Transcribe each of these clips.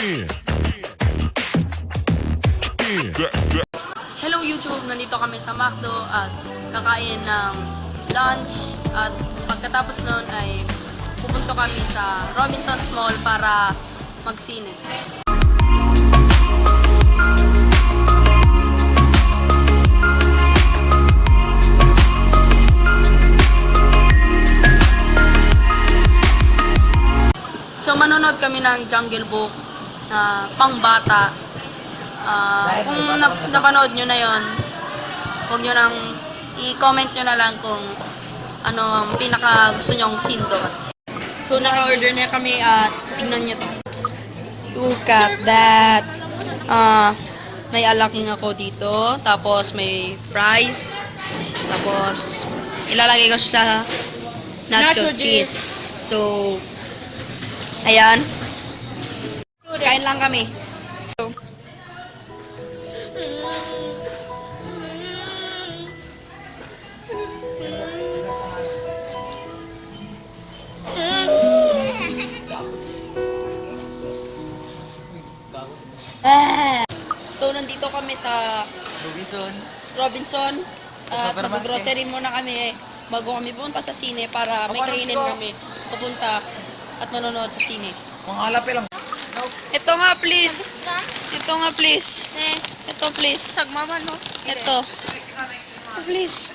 Hello YouTube! Nandito kami sa McDo at kakain ng lunch at pagkatapos noon ay pupunta kami sa Robinson's Mall para magsine. So manonood kami ng Jungle Book na pangbata. Kung napanood nyo na yon, huwag nyo nang i-comment nyo na lang kung ano ang pinaka gusto nyong scene doon. So naka-order na kami at tingnan nyo to. Look at that! May alaking ako dito, tapos may fries, tapos ilalagay ko sa nacho cheese. So, ayan. Kain lang kami. So, so, nandito kami sa Robinson. At mag-grocery muna kami bago kami pumunta sa sine para may kainin kami pupunta at manonood sa sine. Mga halape lang. Ito nga please. Ito nga please. Ito please. Sagmama, no? Ito. Please.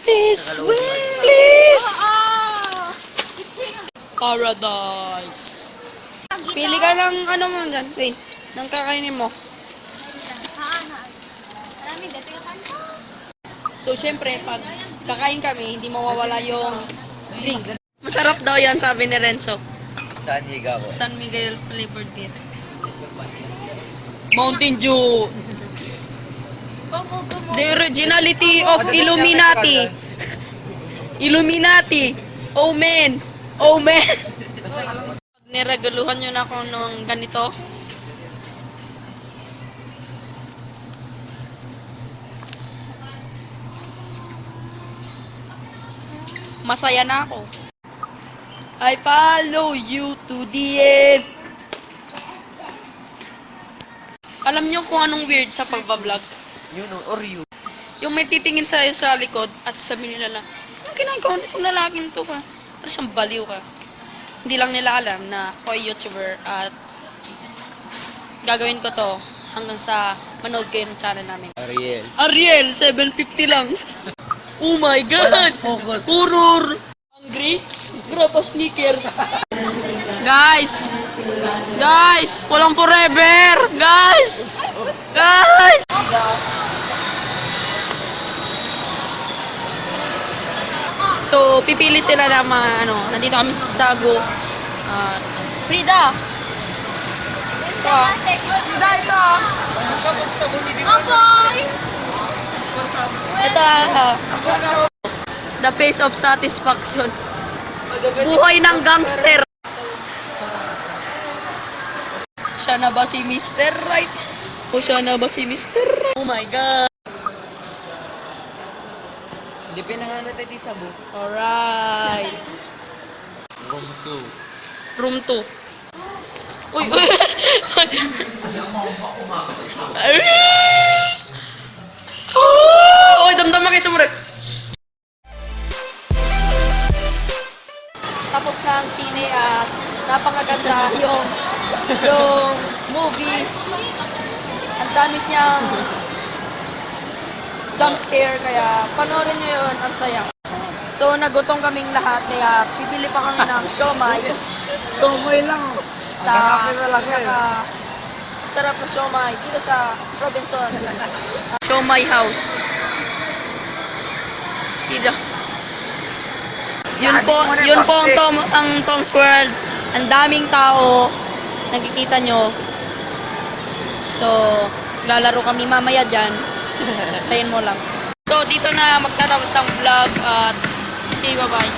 Please. Please. Paradise. Pili ka ng ano mo dyan. Wait. Nang kakainin mo. So, syempre, pag kakain kami, hindi mawawala yung drinks. Masarap daw yan, sabi ni Renzo. Saan higa ko? San Miguel flavored beer. Mountain Dew. The originality of Illuminati. Illuminati. Oh man. Oh man. Nireguluhan nyo na ako nung ganito. Masaya na ako. I follow you to the end. Alam niyo kung anong weird sa pagbablog? You know, or you. Yung may titingin sa'yo sa likod at sabihin nila na, yung ginagawa nitong lalaking to ka. Pero siyang baliw ka. Hindi lang nila alam na ako ay YouTuber at gagawin ko to hanggang sa manood kayo ng channel namin. Ariel, 750 lang. Oh my God! Focus. Horror! Hungry? Graba sneakers. Guys! Guys! Walang forever! Guys! Guys! So, pipili sila ng mga, nandito kami sa Sago. Frida! Ito. Frida, ito. Apoy! Ito, the face of satisfaction. Buhay ng gangster. Siya na ba si Mr. Right? O siya na ba si Mr. Right? Oh my God. Hindi pinangalan tayo sa book. Alright. Room 2. Room 2. Uy, uy. Uy, damdam kayo sa murag. Tapos na ang sine at napakaganda yung movie. Ang dami niyang jump scare, kaya panoorin niyo yun, ang saya. So, nagutom kaming lahat, kaya pipili pa kami ng siomay. Sumay lang. Sa sarap na siomay dito sa Robinson's Siomay House. Dito. Yun po ang Tom's World. Ang daming tao. Nakikita nyo. So, lalaro kami mamaya dyan. Tayin mo lang. So, dito na magtatapos ang vlog at say bye-bye.